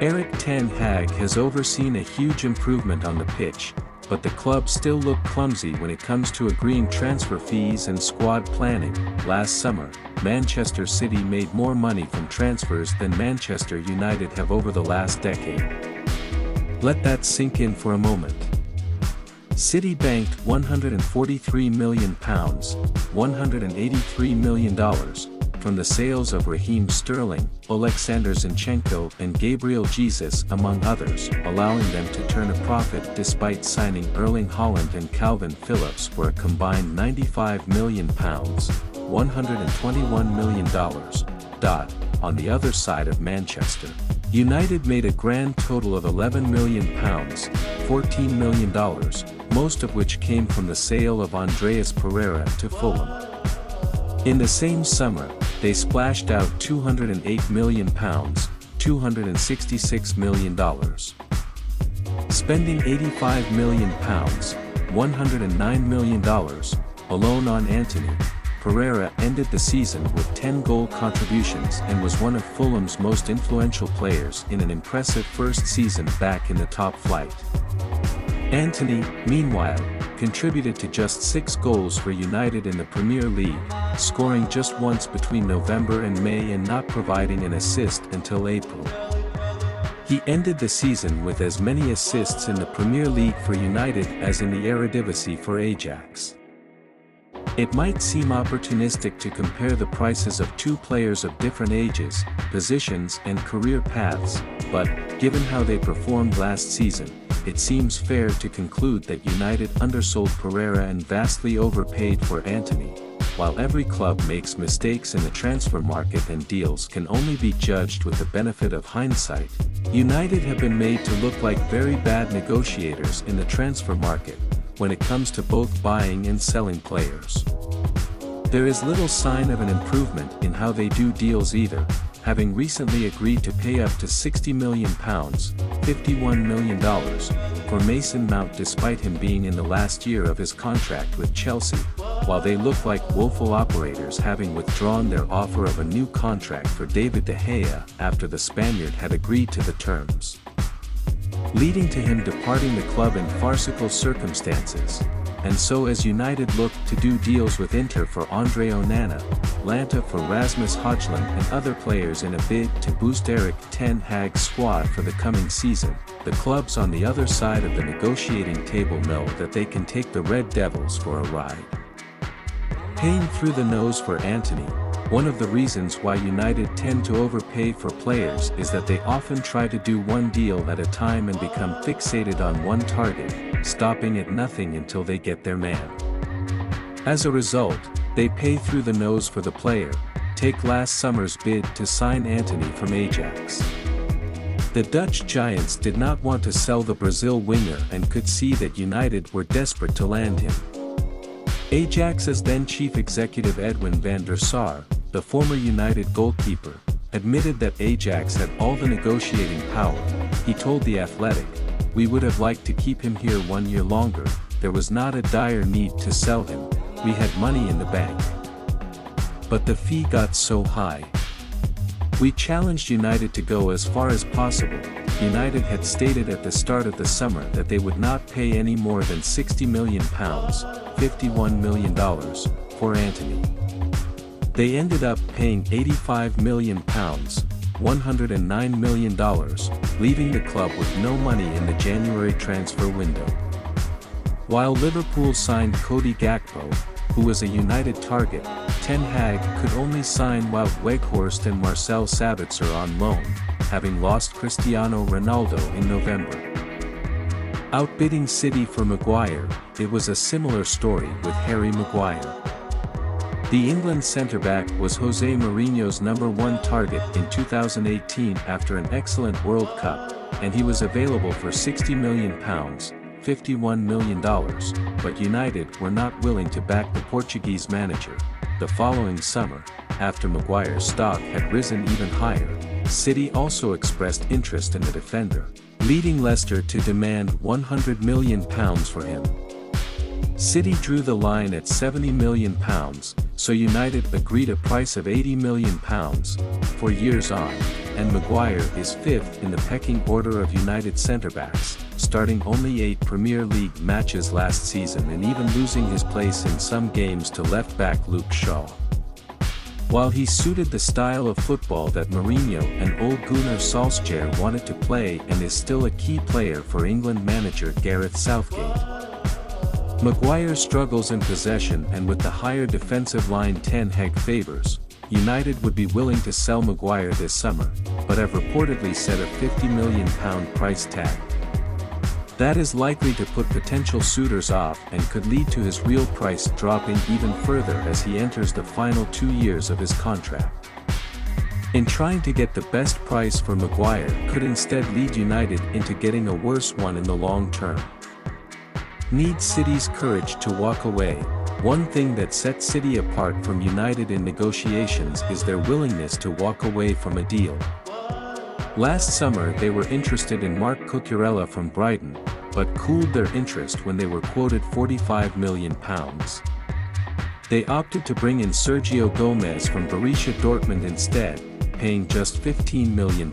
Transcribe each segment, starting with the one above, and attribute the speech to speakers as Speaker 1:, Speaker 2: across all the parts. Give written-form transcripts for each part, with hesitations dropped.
Speaker 1: Erik ten Hag has overseen a huge improvement on the pitch, but the club still looked clumsy when it comes to agreeing transfer fees and squad planning. Last summer, Manchester City made more money from transfers than Manchester United have over the last decade. Let that sink in for a moment. City banked £143 million, $183 million, from the sales of Raheem Sterling, Oleksandr Zinchenko and Gabriel Jesus among others, allowing them to turn a profit despite signing Erling Haaland and Calvin Phillips for a combined £95 million, $121 million. On the other side of Manchester United made a grand total of £11 million, $14 million, most of which came from the sale of Andreas Pereira to Fulham. In the same summer, they splashed out £208 million, $266 million. Spending £85 million, $109 million, alone on Anthony, Pereira ended the season with 10 goal contributions and was one of Fulham's most influential players in an impressive first season back in the top flight. Anthony, meanwhile, contributed to just 6 goals for United in the Premier League, scoring just once between November and May and not providing an assist until April. He ended the season with as many assists in the Premier League for United as in the Eredivisie for Ajax. It might seem opportunistic to compare the prices of two players of different ages, positions and career paths, but, given how they performed last season, it seems fair to conclude that United undersold Pereira and vastly overpaid for Anthony. While every club makes mistakes in the transfer market and deals can only be judged with the benefit of hindsight, United have been made to look like very bad negotiators in the transfer market, when it comes to both buying and selling players. There is little sign of an improvement in how they do deals either, having recently agreed to pay up to £60 million, $51 million, for Mason Mount despite him being in the last year of his contract with Chelsea, while they look like woeful operators having withdrawn their offer of a new contract for David De Gea after the Spaniard had agreed to the terms, leading to him departing the club in farcical circumstances. And so as United looked to do deals with Inter for Andre Onana, Lanta for Rasmus Højlund and other players in a bid to boost Erik ten Hag's squad for the coming season, the clubs on the other side of the negotiating table know that they can take the Red Devils for a ride. Paying through the nose for Anthony, one of the reasons why United tend to overpay for players is that they often try to do one deal at a time and become fixated on one target, stopping at nothing until they get their man. As a result, they pay through the nose for the player. Take last summer's bid to sign Anthony from Ajax. The Dutch giants did not want to sell the Brazil winger and could see that United were desperate to land him. Ajax's then chief executive Edwin van der Sar, the former United goalkeeper, admitted that Ajax had all the negotiating power. He told The Athletic, "We would have liked to keep him here 1 year longer, there was not a dire need to sell him, we had money in the bank. But the fee got so high. We challenged United to go as far as possible." United had stated at the start of the summer that they would not pay any more than £60 million, $51 million, for Anthony. They ended up paying £85 million, $109 million, leaving the club with no money in the January transfer window. While Liverpool signed Cody Gakpo, who was a United target, Ten Hag could only sign Wout Weghorst and Marcel Sabitzer on loan, having lost Cristiano Ronaldo in November. Outbidding City for Maguire, it was a similar story with Harry Maguire. The England centre-back was Jose Mourinho's #1 target in 2018 after an excellent World Cup, and he was available for £60 million, $51 million, but United were not willing to back the Portuguese manager. The following summer, after Maguire's stock had risen even higher, City also expressed interest in the defender, leading Leicester to demand £100 million for him. City drew the line at £70 million, so United agreed a price of £80 million, 4 years on. and Maguire is 5th in the pecking order of United centre-backs, starting only 8 Premier League matches last season and even losing his place in some games to left-back Luke Shaw. While he suited the style of football that Mourinho and Ole Gunnar Solskjaer wanted to play and is still a key player for England manager Gareth Southgate. Maguire struggles in possession, and with the higher defensive line Ten Hag favors, United would be willing to sell Maguire this summer, but have reportedly set a £50 million price tag. That is likely to put potential suitors off and could lead to his real price dropping even further as he enters the final 2 years of his contract. In trying to get the best price for Maguire could instead lead United into getting a worse one in the long term. Need City's courage to walk away. One thing that sets City apart from United in negotiations is their willingness to walk away from a deal. Last summer they were interested in Marc Cucurella from Brighton, but cooled their interest when they were quoted £45 million. They opted to bring in Sergio Gomez from Borussia Dortmund instead, paying just £15 million.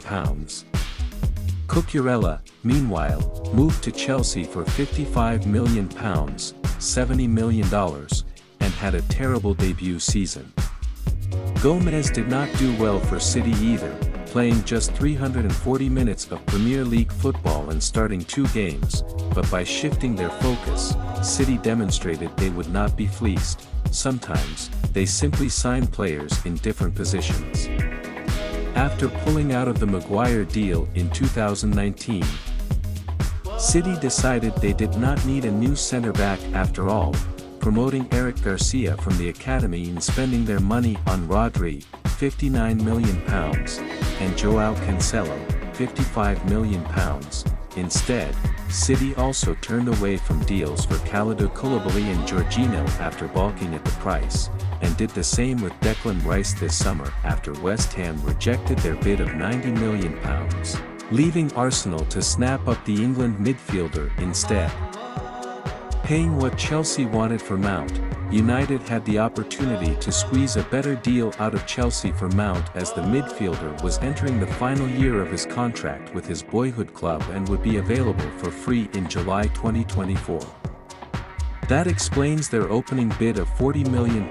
Speaker 1: Cucurella, meanwhile, moved to Chelsea for £55 million, $70 million, and had a terrible debut season. Gomez did not do well for City either, playing just 340 minutes of Premier League football and starting 2 games, but by shifting their focus, City demonstrated they would not be fleeced. Sometimes, they simply sign players in different positions. After pulling out of the Maguire deal in 2019, City decided they did not need a new centre-back after all, promoting Eric Garcia from the academy and spending their money on Rodri, £59 million, and João Cancelo, £55 million. Instead, City also turned away from deals for Kalidou Koulibaly and Jorginho after balking at the price, and did the same with Declan Rice this summer after West Ham rejected their bid of £90 million, leaving Arsenal to snap up the England midfielder instead. Paying what Chelsea wanted for Mount, United had the opportunity to squeeze a better deal out of Chelsea for Mount as the midfielder was entering the final year of his contract with his boyhood club and would be available for free in July 2024. That explains their opening bid of £40 million,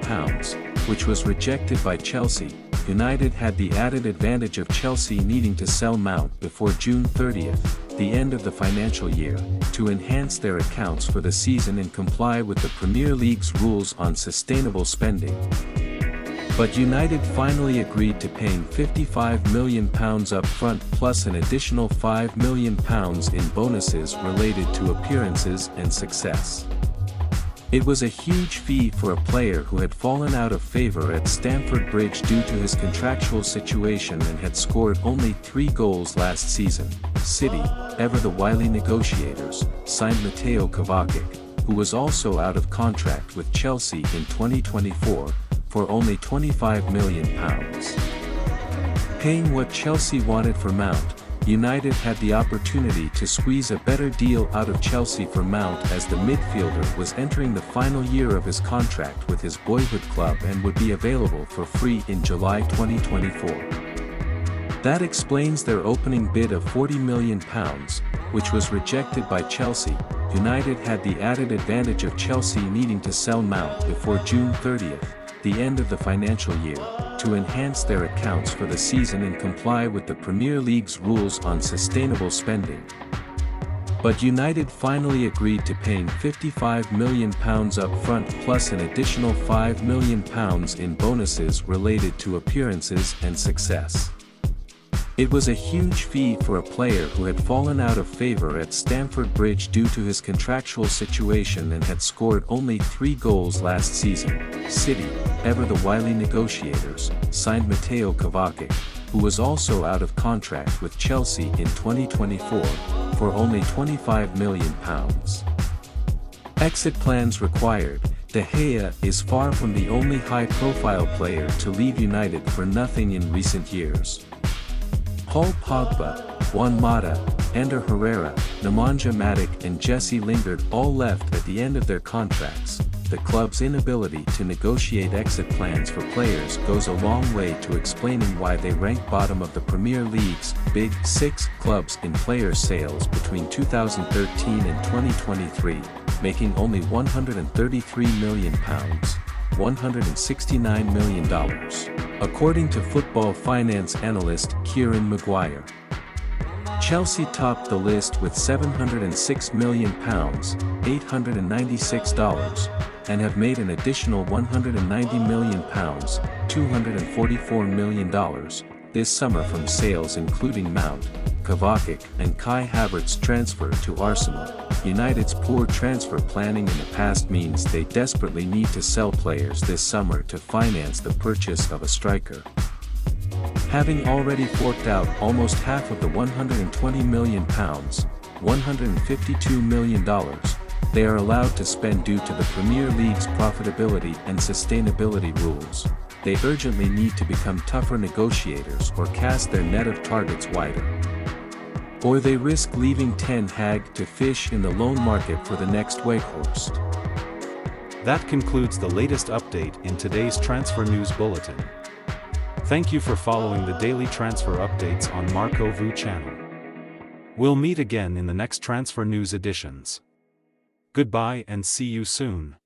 Speaker 1: which was rejected by Chelsea. United had the added advantage of Chelsea needing to sell Mount before June 30th, the end of the financial year, to enhance their accounts for the season and comply with the Premier League's rules on sustainable spending. But United finally agreed to paying £55 million up front plus an additional £5 million in bonuses related to appearances and success. It was a huge fee for a player who had fallen out of favor at Stamford Bridge due to his contractual situation and had scored only 3 goals last season. City, ever the wily negotiators, signed Mateo Kovacic, who was also out of contract with Chelsea in 2024, for only £25 million. Paying what Chelsea wanted for Mount, United had the opportunity to squeeze a better deal out of Chelsea for Mount as the midfielder was entering the final year of his contract with his boyhood club and would be available for free in July 2024. That explains their opening bid of £40 million, which was rejected by Chelsea. United had the added advantage of Chelsea needing to sell Mount before June 30th, the end of the financial year, to enhance their accounts for the season and comply with the Premier League's rules on sustainable spending. But United finally agreed to paying £55 million up front plus an additional £5 million in bonuses related to appearances and success. It was a huge fee for a player who had fallen out of favor at Stamford Bridge due to his contractual situation and had scored only 3 goals last season. City, ever the wily negotiators, signed Mateo Kovacic, who was also out of contract with Chelsea in 2024, for only £25 million. Exit plans required. De Gea is far from the only high-profile player to leave United for nothing in recent years. Paul Pogba, Juan Mata, Ander Herrera, Nemanja Matic and Jesse Lingard all left at the end of their contracts, the club's inability to negotiate exit plans for players goes a long way to explaining why they rank bottom of the Premier League's Big Six clubs in player sales between 2013 and 2023, making only £133 million, $169 million, according to football finance analyst Kieran Maguire. Chelsea topped the list with £706 million, $896, and have made an additional £190 million, $244 million, this summer from sales including Mount, Kovacic and Kai Havertz's transfer to Arsenal. United's poor transfer planning in the past means they desperately need to sell players this summer to finance the purchase of a striker. Having already forked out almost half of the £120 million, $152 million, they are allowed to spend due to the Premier League's profitability and sustainability rules. They urgently need to become tougher negotiators or cast their net of targets wider. Or they risk leaving Ten Hag to fish in the loan market for the next Weghorst.
Speaker 2: That concludes the latest update in today's Transfer News Bulletin. Thank you for following the daily transfer updates on Marco Vu channel. We'll meet again in the next Transfer News editions. Goodbye and see you soon.